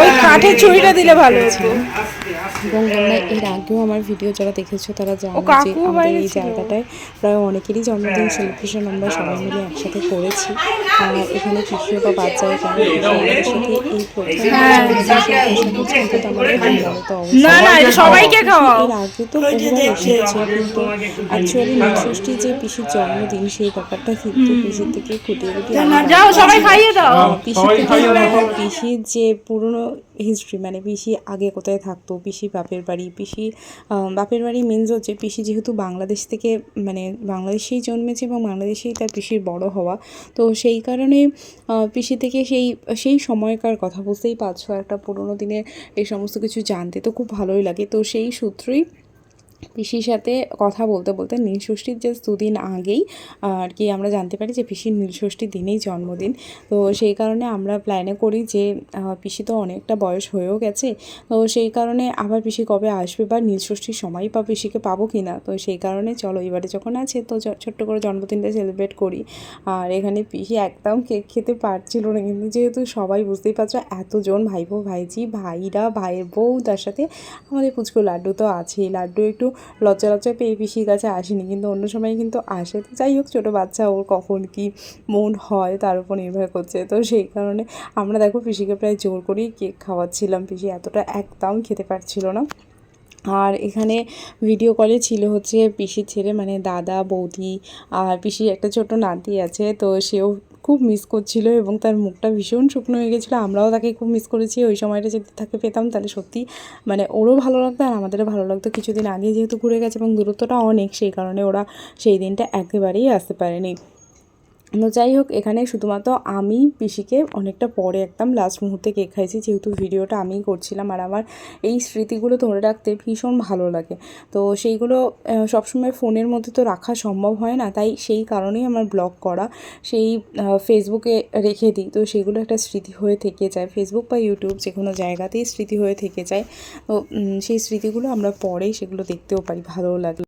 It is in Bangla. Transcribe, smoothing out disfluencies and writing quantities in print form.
ওই কাঠের ছুরিটা দিলে ভালো হতো। এবং আমরা এর আগেও আমার ভিডিও যারা দেখেছো তারা জানো যে আমাদের এই জায়গাটায় প্রায় অনেকেরই জন্মদিন সেলিব্রেশন আমরা সবাই মিলে একসাথে করেছি। আর এখানে পিসিও বা বাচ্চারা কেমন আমাদের সাথে এই সবাইকে খাওয়াও। এর আগে তো বহুবার এসেছে, কিন্তু অ্যাকচুয়ালি নীলষষ্ঠী যে পিসির জন্মদিন সেই ব্যাপারটা কিন্তু পিসির থেকে খুঁটিয়ে পিসির যে পুরনো হিস্ট্রি, মানে পিসি আগে কোথায় থাকতো, পিসি বাপের বাড়ি, পিসি বাপের বাড়ি মিনস হচ্ছে পিসি যেহেতু বাংলাদেশ থেকে, মানে বাংলাদেশেই জন্মেছে এবং বাংলাদেশেই তার পিসির বড় হওয়া, তো সেই কারণে পিসি থেকে সেই সেই সময়কার কথা বুঝতেই পারছো, একটা পুরোনো দিনের এই সমস্ত কিছু জানতে তো খুব ভালোই লাগে। তো সেই সূত্রেই পিসির সাথে কথা বলতে বলতে নীলষষ্ঠীর জাস্ট দুদিন আগেই আর কি আমরা জানতে পারি যে পিসির নীলষষ্ঠীর দিনেই জন্মদিন। তো সেই কারণে আমরা প্ল্যানে করি যে পিসি তো অনেকটা বয়স হয়েও গেছে, তো সেই কারণে আবার পিসি কবে আসবে বা নীলষষ্ঠীর সময় বা পিসিকে পাবো কি না, তো সেই কারণে চলো এবারে যখন আছে তো ছোট্ট করে জন্মদিনটা সেলিব্রেট করি। আর এখানে পিসি একদম কেক খেতে পারছিল না, কিন্তু যেহেতু সবাই বুঝতেই পারছো এতজন ভাইপো ভাইজি ভাইরা ভাইয়ের বউ, তার সাথে আমাদের পুচকু লাড্ডু তো আছেই। লাড্ডু একটু লজ্জা পেয়ে পিসির কাছে আসেনি, কিন্তু অন্য সময় কিন্তু আসে। তো যাই হোক, ছোটো বাচ্চা ওর কখন কি মন হয় তার উপর নির্ভর করছে। তো সেই কারণে আমরা দেখো পিসিকে প্রায় জোর করেই কেক খাওয়াচ্ছিলাম, পিসি এতটা একদম খেতে পারছিল না। আর এখানে ভিডিও কলে ছিল হচ্ছে পিসির ছেলে, মানে দাদা বৌদি, আর পিসির একটা ছোট নাতি আছে, তো সেও খুব মিস করছিল এবং তার মুখটা ভীষণ শুকনো হয়ে গেছিলো। আমরাও তাকে খুব মিস করেছি। ওই সময়টা যদি তাকে পেতাম তাহলে সত্যি মানে ওরও ভালো লাগতো আর আমাদেরও ভালো লাগতো। কিছুদিন আগে যেহেতু ঘুরে গেছে এবং দূরত্বটা অনেক, সেই কারণে ওরা সেই দিনটা একেবারেই আসতে পারেনি। তো যাই হোক, এখানে শুধুমাত্র আমি পিসিকে অনেকটা পরে একদম লাস্ট মুহূর্তে কেক খাইছি, যেহেতু ভিডিওটা আমিই করছিলাম। আর আমার এই স্মৃতিগুলো ধরে রাখতে ভীষণ ভালো লাগে, তো সেইগুলো সবসময় ফোনের মধ্যে তো রাখা সম্ভব হয় না, তাই সেই কারণেই আমার ব্লগ করা। সেই ফেসবুকে রেখে দিই, তো সেগুলো একটা স্মৃতি হয়ে থেকে যায়। ফেসবুক বা ইউটিউব যে কোনো জায়গাতেই স্মৃতি হয়ে থেকে যায়। তো সেই স্মৃতিগুলো আমরা পরে সেগুলো দেখতেও পারি, ভালোও লাগে।